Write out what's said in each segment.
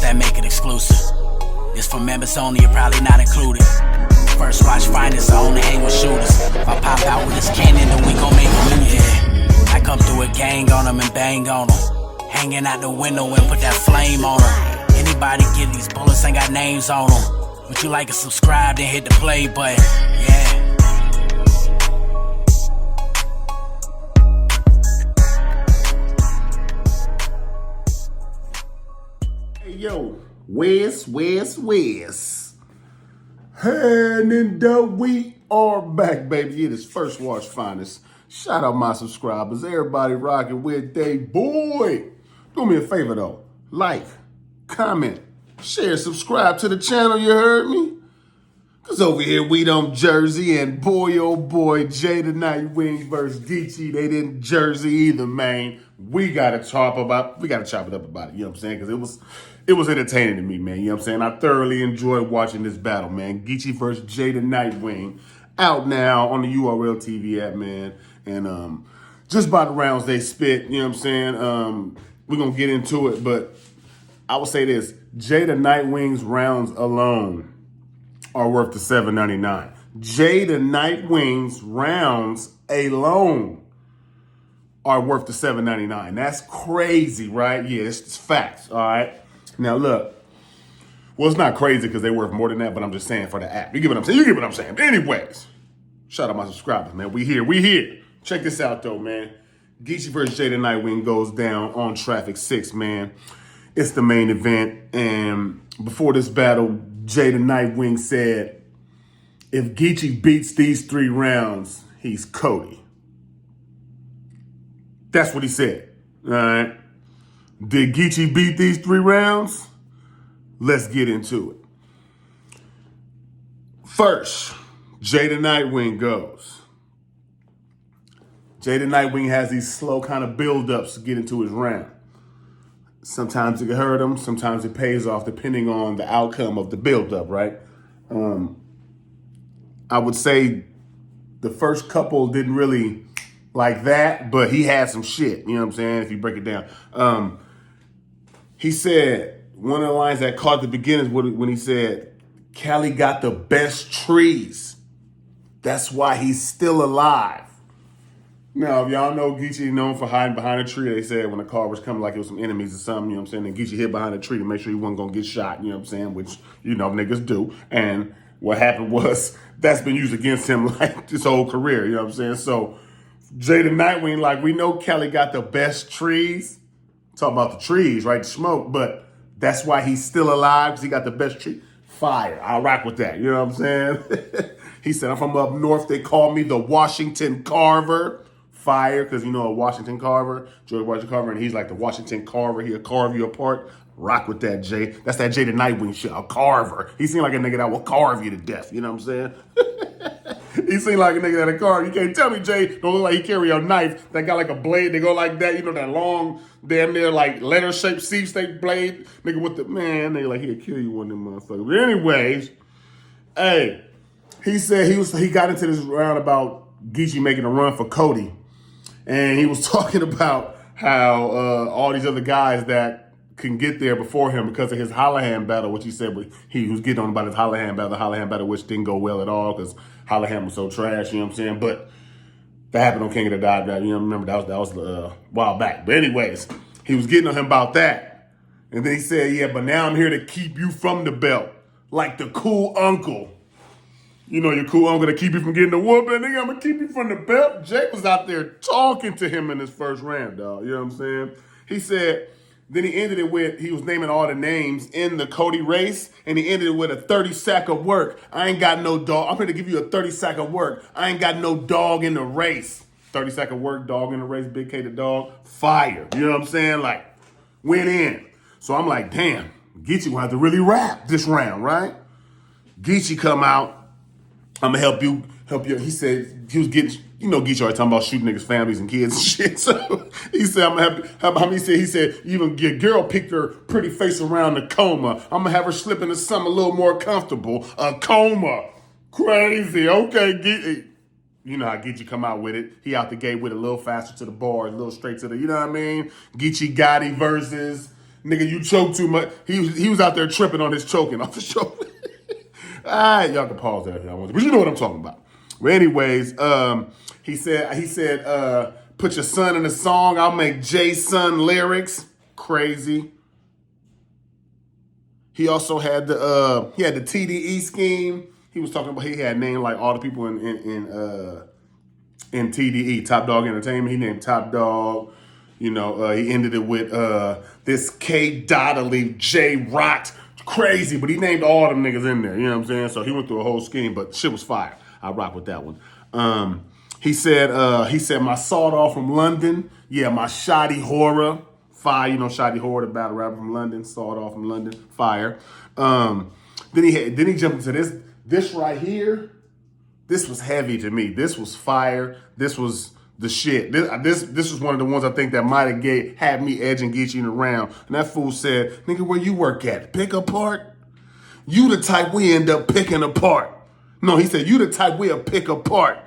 that make it exclusive. This for members only, you're probably not included. First watch finest, I only hang with shooters. If I pop out with this cannon, then we gon' make a movie. Yeah. I come through a gang on them and bang on them. Hanging out the window and put that flame on them. Anybody get these bullets ain't got names on them. Would you like to subscribe, then hit the play button? Yeah. Yo, where's? And we are back, baby. It is First Watch Finest. Shout out my subscribers. Everybody rocking with they boy. Do me a favor though. Like, comment, share, subscribe to the channel, you heard me? Cause over here we don't Jersey, and boy oh boy, Jay the Nightwing versus Geechi, they didn't Jersey either, man. We gotta chop it up about it, you know what I'm saying? Cause it was entertaining to me, man. You know what I'm saying? I thoroughly enjoyed watching this battle, man. Geechi versus Jay the Nightwing. Out now on the URL TV app, man. And just by the rounds they spit, you know what I'm saying? We're gonna get into it, but I will say this. Jay the Nightwing's rounds alone are worth the $7.99. Jay the Nightwing's rounds alone are worth the $7.99. That's crazy, right? Yeah, it's facts, all right? Now, look. Well, it's not crazy because they're worth more than that, but I'm just saying for the app. You get what I'm saying? You get what I'm saying. But anyways, shout out my subscribers, man. We here. Check this out, though, man. Geechi versus Jay the Nightwing goes down on Traffic 6, man. It's the main event, and before this battle, Jay the Nightwing said, if Geechi beats these 3 rounds, he's Cody. That's what he said, all right? Did Geechi beat these 3 rounds? Let's get into it. First, Jay the Nightwing goes. Jay the Nightwing has these slow kind of build-ups to get into his round. Sometimes it can hurt him. Sometimes it pays off depending on the outcome of the build-up, right? I would say the first couple didn't really like that, but he had some shit, you know what I'm saying, if you break it down. He said, one of the lines that caught the beginning is when he said, Cali got the best trees. That's why he's still alive. Now, if y'all know Geechi known for hiding behind a tree, they said when the car was coming like it was some enemies or something, you know what I'm saying? And Geechi hid behind a tree to make sure he wasn't going to get shot, you know what I'm saying? Which, you know, niggas do. And what happened was that's been used against him like his whole career, you know what I'm saying? So, Jay the Nightwing, like, we know Cali got the best trees. Talk about the trees, right? The smoke, but that's why he's still alive, because he got the best tree. Fire. I'll rock with that, you know what I'm saying? He said, I'm from up north. They call me the Washington Carver. Fire, because you know a Washington Carver, George Washington Carver, and he's like the Washington Carver. He'll carve you apart. Rock with that, Jay. That's that Jay the Nightwing shit, a carver. He seemed like a nigga that will carve you to death, you know what I'm saying? He seemed like a nigga that'll carve you. Can't tell me Jay don't look like he carry a knife that got like a blade. They go like that, you know, that long, damn near like letter-shaped C-shaped blade. Nigga with the, man, nigga like he'll kill you one of them motherfuckers. But anyways, hey, he said he got into this round about Geechi making a run for Cody. And he was talking about how all these other guys that can get there before him because of his Hollahan battle, which he said he was getting on about his Hollahan battle, which didn't go well at all because Hollahan was so trash, you know what I'm saying? But that happened on King of the Dive, you know, remember that was a while back. But anyways, he was getting on him about that. And then he said, yeah, but now I'm here to keep you from the belt, like the cool uncle. You know, your cool uncle to keep you from getting the whooping. Nigga, I'm going to keep you from the belt. Jake was out there talking to him in his first round, dog. You know what I'm saying? He said, then he ended it with, he was naming all the names in the Cody race, and he ended it with a 30 sack of work. I ain't got no dog. I'm here to give you a 30 sack of work. I ain't got no dog in the race. 30 sack of work, dog in the race, Big K the dog, fire. You know what I'm saying? Like, went in. So I'm like, damn, Geechi will have to really rap this round, right? Geechi come out. I'm gonna help you. He said he was getting, you know, Geechi already talking about shooting niggas' families and kids and shit. So he said, I'm gonna have he said, even your girl picked her pretty face around the coma. I'm gonna have her slip into something a little more comfortable. A coma. Crazy. Okay, Geechi. You know how Geechi come out with it. He out the gate with it a little faster to the bar, a little straight to the, you know what I mean? Geechi Gotti versus Nigga, you choke too much. He was out there tripping on his choking off the show. All right, y'all can pause that if y'all want to. But you know what I'm talking about. Well, anyways, he said, put your son in the song. I'll make J-Son lyrics. Crazy. He also had the TDE scheme. He was talking about he had named like all the people in TDE, Top Dog Entertainment. He named Top Dog. You know, he ended it with this K. Dotterly, J. Rot. Crazy, but he named all them niggas in there. You know what I'm saying? So he went through a whole scheme, but shit was fire. I rock with that one. He said my sawed off from London. Yeah, my shoddy horror. Fire, you know, shoddy horror, the battle rapper from London, sawed off from London. Fire. Then he jumped into this right here. This was heavy to me. This was fire. This was the shit. This was one of the ones I think that might have had me edging Geechi in the round. And that fool said, nigga, where you work at? Pick apart? You the type we end up picking apart. No, he said, you the type we'll pick apart.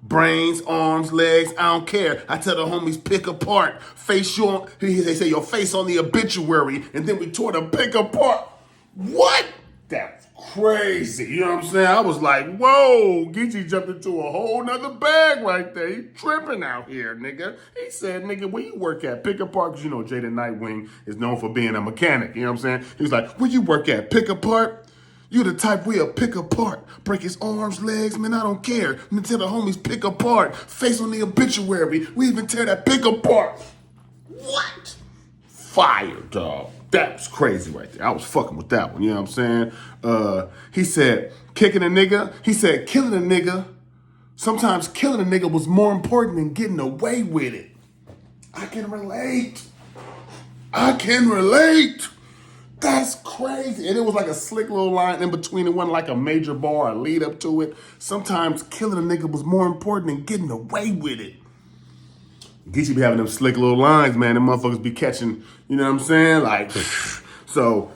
Brains, arms, legs, I don't care. I tell the homies pick apart. They say your face on the obituary, and then we tore the pick apart. What? That's crazy. You know what I'm saying? I was like, whoa, Geechi jumped into a whole nother bag right there. He tripping out here, nigga. He said, nigga, where you work at? Pick apart, because you know Jada Nightwing is known for being a mechanic. You know what I'm saying? He was like, where you work at? Pick apart? You the type we'll pick apart. Break his arms, legs, man, I don't care. Until the homies pick apart. Face on the obituary. We even tear that pick apart. What? Fire, dog. That was crazy right there. I was fucking with that one, you know what I'm saying? He said, kicking a nigga. He said, killing a nigga. Sometimes killing a nigga was more important than getting away with it. I can relate. That's crazy. And it was like a slick little line in between. It wasn't like a major bar, a lead up to it. Sometimes killing a nigga was more important than getting away with it. Geechi be having them slick little lines, man. Them motherfuckers be catching, you know what I'm saying? Like, so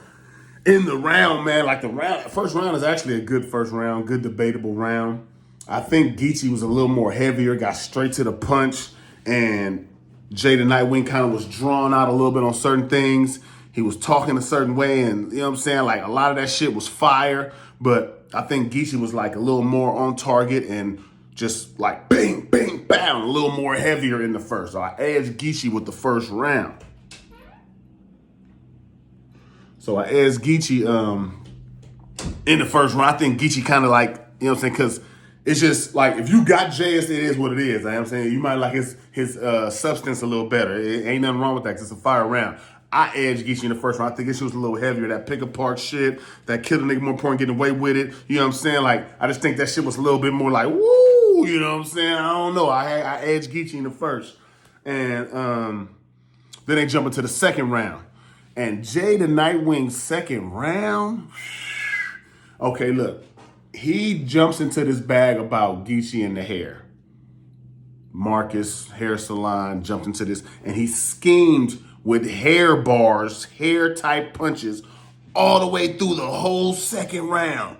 in the round, man, like first round is actually a good first round, good debatable round. I think Geechi was a little more heavier, got straight to the punch, and Jada Nightwing kind of was drawn out a little bit on certain things. He was talking a certain way, and you know what I'm saying? Like, a lot of that shit was fire, but I think Geechi was like a little more on target and just like bang, bang, bang, a little more heavier in the first. So I edged Geechi with the first round. In the first round. I think Geechi kind of like, you know what I'm saying? Because it's just like, if you got JS, it is what it is. You know what I'm saying? You might like his substance a little better. It ain't nothing wrong with that because it's a fire round. I edged Geechi in the first round. I think this shit was a little heavier. That pick apart shit, that kill the nigga more important, getting away with it. You know what I'm saying? Like, I just think that shit was a little bit more like, woo, you know what I'm saying? I don't know. I edged Geechi in the first. And then they jump into the second round. And Jada Nightwing's second round, okay, look. He jumps into this bag about Geechi and the hair. Marcus, hair salon, jumped into this, and he schemed with hair bars, hair type punches, all the way through the whole second round.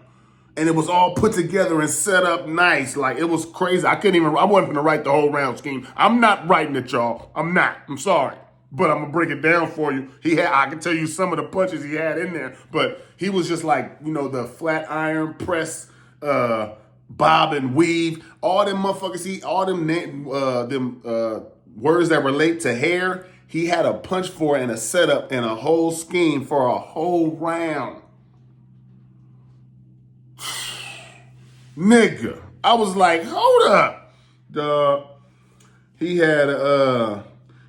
And it was all put together and set up nice. Like, it was crazy. I wasn't gonna write the whole round scheme. I'm not writing it, y'all. I'm sorry. But I'm gonna break it down for you. I can tell you some of the punches he had in there, but he was just like, you know, the flat iron press, bob and weave, all them motherfuckers, all them words that relate to hair, he had a punch for it and a setup and a whole scheme for a whole round. Nigga, I was like, hold up.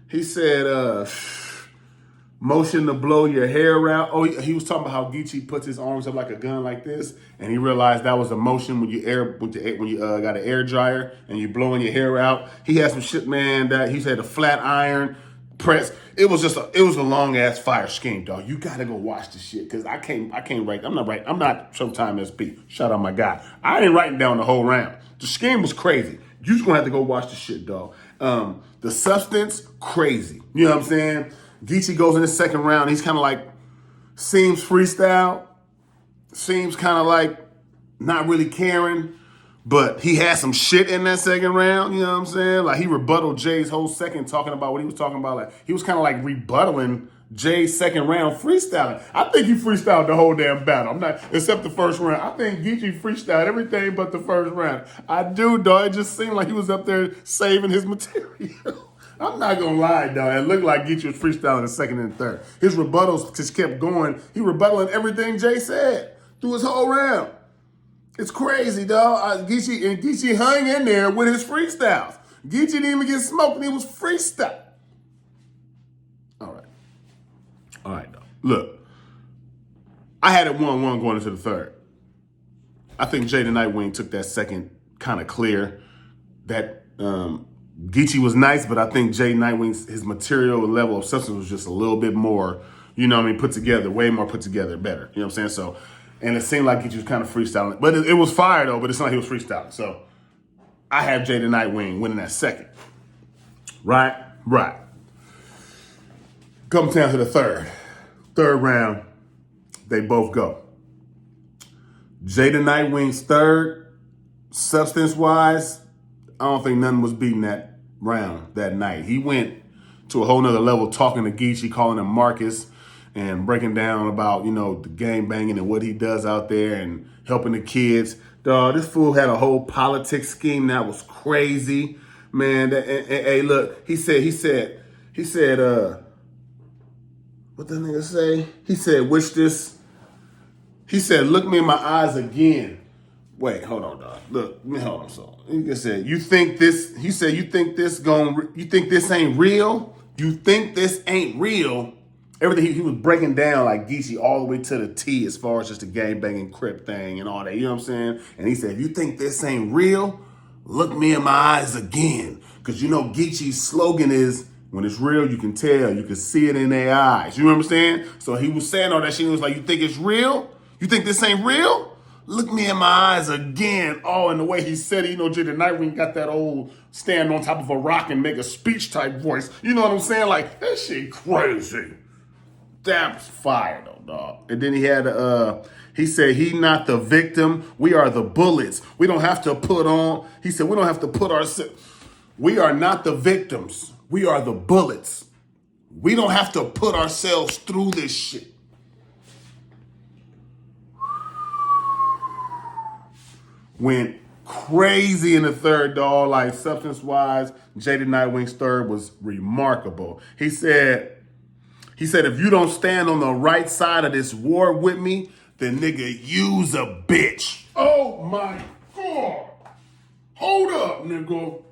He said, motion to blow your hair out. Oh, he was talking about how Geechi puts his arms up like a gun like this, and he realized that was a motion when you got an air dryer and you blowing your hair out. He had some shit, man, that he said a flat iron press. It was a long ass fire scheme, dog. You gotta go watch the shit, cause I can't write. I'm not Showtime SP. Shout out my guy. I ain't writing down the whole round. The scheme was crazy. You just gonna have to go watch the shit, dog. The substance, crazy. You know what I'm saying? Geechi goes in the second round. He's kind of like, seems freestyle, seems kind of like not really caring, but he had some shit in that second round. You know what I'm saying? Like, he rebutted Jay's whole second talking about what he was talking about. Like, he was kind of like rebuttaling Jay's second round freestyling. I think he freestyled the whole damn battle. I'm not, except the first round. I think Geechi freestyled everything but the first round. I do, dog. It just seemed like he was up there saving his material. I'm not gonna lie, dog. It looked like Geechi was freestyling the second and third. His rebuttals just kept going. He rebuttaling everything Jay said through his whole round. It's crazy, dog. Geechi hung in there with his freestyles. Geechi didn't even get smoked, and he was freestyle. All right, dog. Look, I had it 1-1 going into the third. I think Jay the Nightwing took that second kind of clear. That Geechi was nice, but I think Jay Nightwing's his material and level of substance was just a little bit more, you know what I mean, put together, way more put together, better. You know what I'm saying? So, and it seemed like Geechi was kind of freestyling. But it was fire, though, but it's not like he was freestyling. So, I have Jay the Nightwing winning that second. Right. Comes down to the third. Third round, they both go. Jay the Nightwing's third, substance-wise, I don't think nothing was beating that round that night. He went to a whole nother level talking to Geechi, calling him Marcus, and breaking down about, you know, the gang banging and what he does out there and helping the kids. Dog, this fool had a whole politics scheme that was crazy. Man, hey, look, he said, what the nigga say? He said, look me in my eyes again. Wait, hold on, dog. Look, hold on, so. He just said, you think this ain't real? You think this ain't real? Everything he was breaking down like Geechi all the way to the T as far as just the gang banging crip thing and all that, you know what I'm saying? And he said, if you think this ain't real, look me in my eyes again. Because you know Geechi's slogan is, when it's real, you can tell. You can see it in their eyes. You know what I'm saying? So he was saying all that shit. He was like, you think it's real? You think this ain't real? Look me in my eyes again. Oh, and the way he said it, you know, Jay the Nightwing got that old stand on top of a rock and make a speech type voice. You know what I'm saying? Like, that shit crazy. That was fire, though, dog. And then he had, he said, he not the victim. We are the bullets. We don't have to put on. He said, we don't have to put ourselves. We are not the victims. We are the bullets. We don't have to put ourselves through this shit. Went crazy in the third, dog. Like, substance-wise, Jay the Nightwing's third was remarkable. He said, if you don't stand on the right side of this war with me, then nigga, you's a bitch. Oh, my God. Hold up, nigga.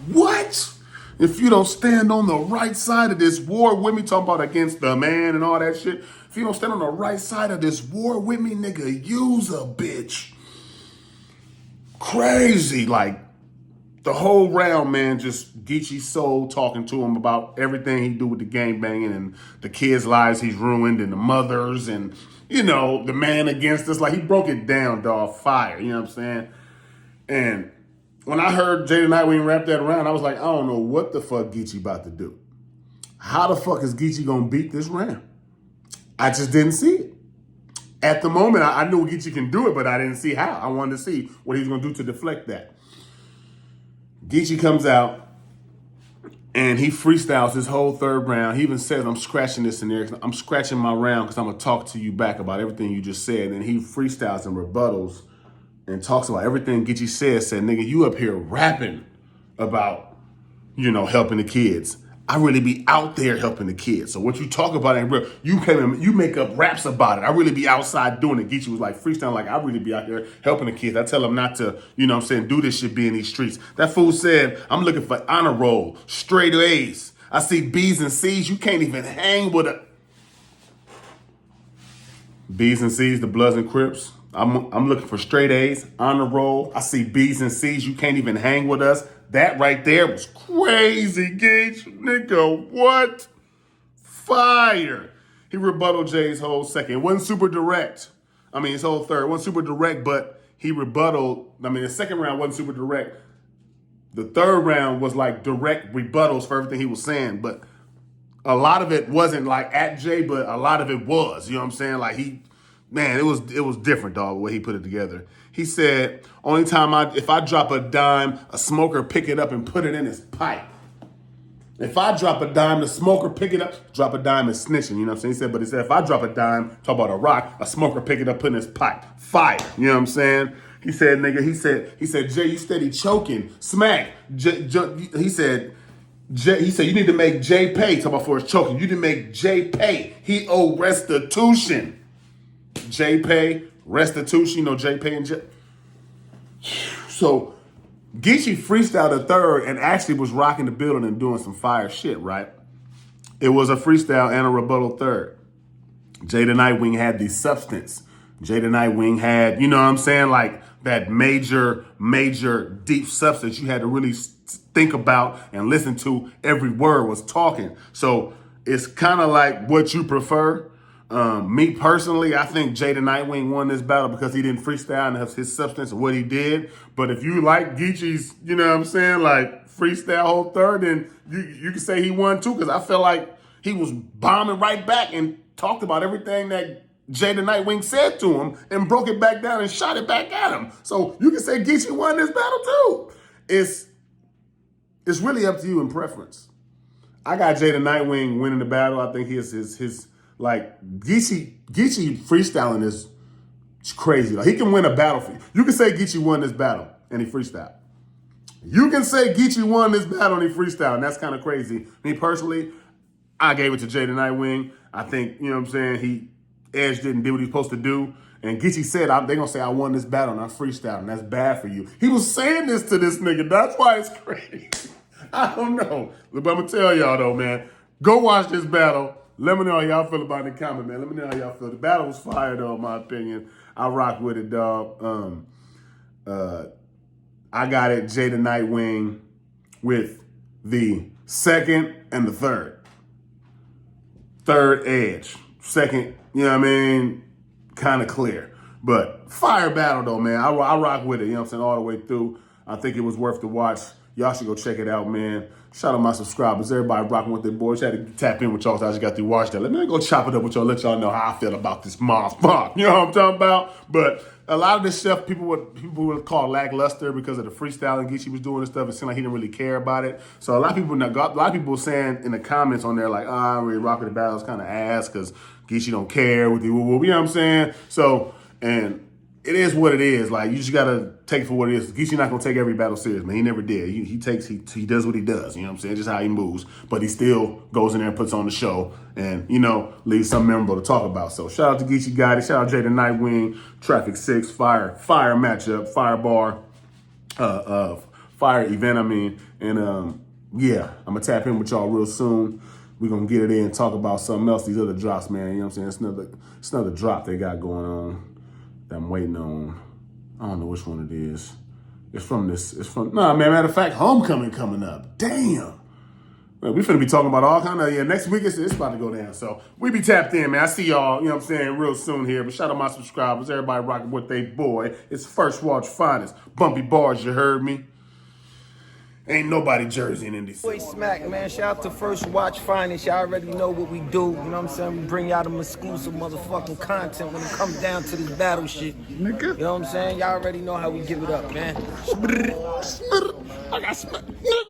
What? If you don't stand on the right side of this war with me, talking about against the man and all that shit. If you don't stand on the right side of this war with me, nigga, you's a bitch. Crazy. Like, the whole round, man, just Geechi's soul talking to him about everything he do with the gang banging and the kids' lives he's ruined and the mothers and, you know, the man against us. Like, he broke it down, dog, fire. You know what I'm saying? And when I heard Jay the Nightwing wrap that around, I was like, I don't know what the fuck Geechi about to do. How the fuck is Geechi gonna beat this round? I just didn't see it. At the moment, I knew Geechi can do it, but I didn't see how. I wanted to see what he was gonna do to deflect that. Geechi comes out and he freestyles his whole third round. He even says, I'm scratching this in there. I'm scratching my round because I'm gonna talk to you back about everything you just said. And he freestyles and rebuttals and talks about everything Geechi said, nigga, you up here rapping about, you know, helping the kids. I really be out there helping the kids. So what you talk about ain't real. You make up raps about it. I really be outside doing it. Geechi was like freestyling like I really be out there helping the kids. I tell them not to, you know what I'm saying, do this shit, be in these streets. That fool said, I'm looking for honor roll, straight A's. I see B's and C's. You can't even hang with a... B's and C's, the Bloods and Crips. I'm looking for straight A's, honor roll. I see B's and C's. You can't even hang with us. That right there was crazy, Geech. Nigga, what? Fire. He rebutted Jay's whole second. It wasn't super direct. I mean, his whole third. It wasn't super direct, but he rebutted. I mean, the second round wasn't super direct. The third round was like direct rebuttals for everything he was saying, but a lot of it wasn't like at Jay, but a lot of it was. You know what I'm saying? Like man, it was different, dog, the way he put it together. He said, only time if I drop a dime, a smoker pick it up and put it in his pipe. If I drop a dime, the smoker pick it up. Drop a dime is snitching, you know what I'm saying? He said, but he said, if I drop a dime, talk about a rock, a smoker pick it up, put in his pipe. Fire, you know what I'm saying? He said, nigga, he said, Jay, you steady choking. Smack. He said, you need to make Jay pay. Talk about for his choking. You need to make Jay pay. He owe restitution. Jay pay, restitution, you know, Jay pay and Jay. So, Geechi freestyled a third and actually was rocking the building and doing some fire shit, right? It was a freestyle and a rebuttal third. Jay the Nightwing had the substance. Jay the Nightwing had, you know what I'm saying, like that major deep substance you had to really think about and listen to. Every word was talking. So it's kind of like what you prefer. Me personally, I think Jay the Nightwing won this battle because he didn't freestyle and his substance of what he did. But if you like Geechi's, you know what I'm saying, like freestyle whole third, then you can say he won too, because I felt like he was bombing right back and talked about everything that Jay the Nightwing said to him and broke it back down and shot it back at him. So you can say Geechi won this battle too. It's really up to you in preference. I got Jay the Nightwing winning the battle. I think his like Geechi freestyling is crazy. Like he can win a battle for you. You can say Geechi won this battle and he freestyled. You can say Geechi won this battle and he freestyled, and that's kind of crazy. Me personally, I gave it to Jay the Nightwing. I think, you know what I'm saying, he edged it and did what he's supposed to do. And Geechi said, they're going to say I won this battle and I freestyled, and that's bad for you. He was saying this to this nigga. That's why it's crazy. I don't know. But I'm going to tell y'all though, man, go watch this battle. Let me know how y'all feel about it in the comment, man. Let me know how y'all feel. The battle was fire, though, in my opinion. I rock with it, dog. I got it, Jay the Nightwing, with the second and the third. Third edge. Second, you know what I mean? Kind of clear. But fire battle, though, man. I rock with it, you know what I'm saying, all the way through. I think it was worth the watch. Y'all should go check it out, man. Shout out my subscribers. Everybody rocking with their boys. Had to tap in with y'all, so I just got to watch that. Let me go chop it up with y'all, let y'all know how I feel about this motherfucker. You know what I'm talking about? But a lot of this stuff people would call lackluster because of the freestyling Geechi was doing and stuff. It seemed like he didn't really care about it. So a lot of people were saying in the comments on there like, I don't really rock with the battle. It's kind of ass because Geechi don't care with you. You know what I'm saying? So, and it is what it is. Like, you just gotta take it for what it is. Geechi not gonna take every battle serious, man. He never did. He does what he does. You know what I'm saying? Just how he moves. But he still goes in there and puts on the show, and you know, leaves something memorable to talk about. So shout out to Geechi Gotti. Shout out Jay the Nightwing. Traffic 6 fire matchup, fire bar, fire event. I mean, and yeah, I'm gonna tap in with y'all real soon. We're gonna get it in and talk about something else. These other drops, man. You know what I'm saying? It's another drop they got going on. I'm waiting on. I don't know which one it is. Matter of fact, Homecoming coming up. Damn. Man, we finna be talking about all kind of, next week it's about to go down. So we be tapped in, man. I see y'all, you know what I'm saying, real soon here. But shout out my subscribers. Everybody rocking with they boy. It's First Watch Finest. Bumpy bars, you heard me? Ain't nobody jerseying in DC. Boy Smack, man. Shout out to First Watch Finest. Y'all already know what we do. You know what I'm saying? We bring y'all them exclusive motherfucking content when it comes down to this battle shit. Nigga. You know what I'm saying? Y'all already know how we give it up, man. I got smacked.